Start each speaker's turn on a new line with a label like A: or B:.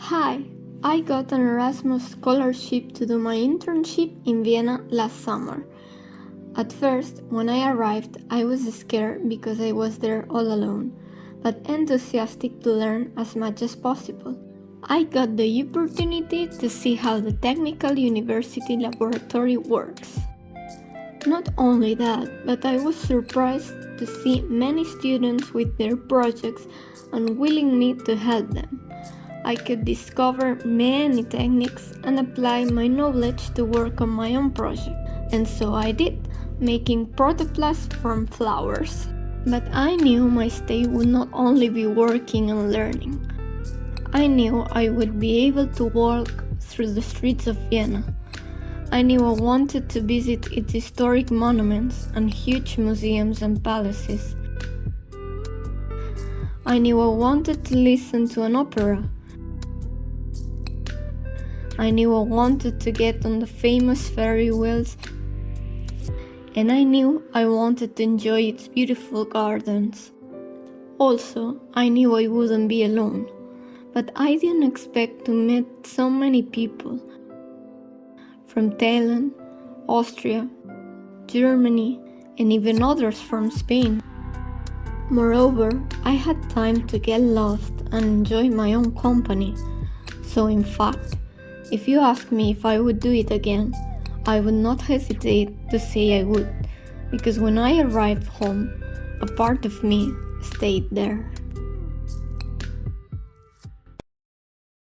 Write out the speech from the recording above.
A: Hi, I got an Erasmus scholarship to do my internship in Vienna last summer. At first, when I arrived, I was scared because I was there all alone, but enthusiastic to learn as much as possible. I got the opportunity to see how the technical university laboratory works. Not only that, but I was surprised to see many students with their projects and willing me to help them. I could discover many techniques and apply my knowledge to work on my own project. And so I did, making protoplasts from flowers. But I knew my stay would not only be working and learning. I knew I would be able to walk through the streets of Vienna. I knew I wanted to visit its historic monuments and huge museums and palaces. I knew I wanted to listen to an opera. I knew I wanted to get on the famous ferry wheels, and I knew I wanted to enjoy its beautiful gardens. Also, I knew I wouldn't be alone, but I didn't expect to meet so many people from Thailand, Austria, Germany, and even others from Spain. Moreover, I had time to get lost and enjoy my own company. So in fact, if you ask me if I would do it again, I would not hesitate to say I would, because when I arrived home, a part of me stayed there.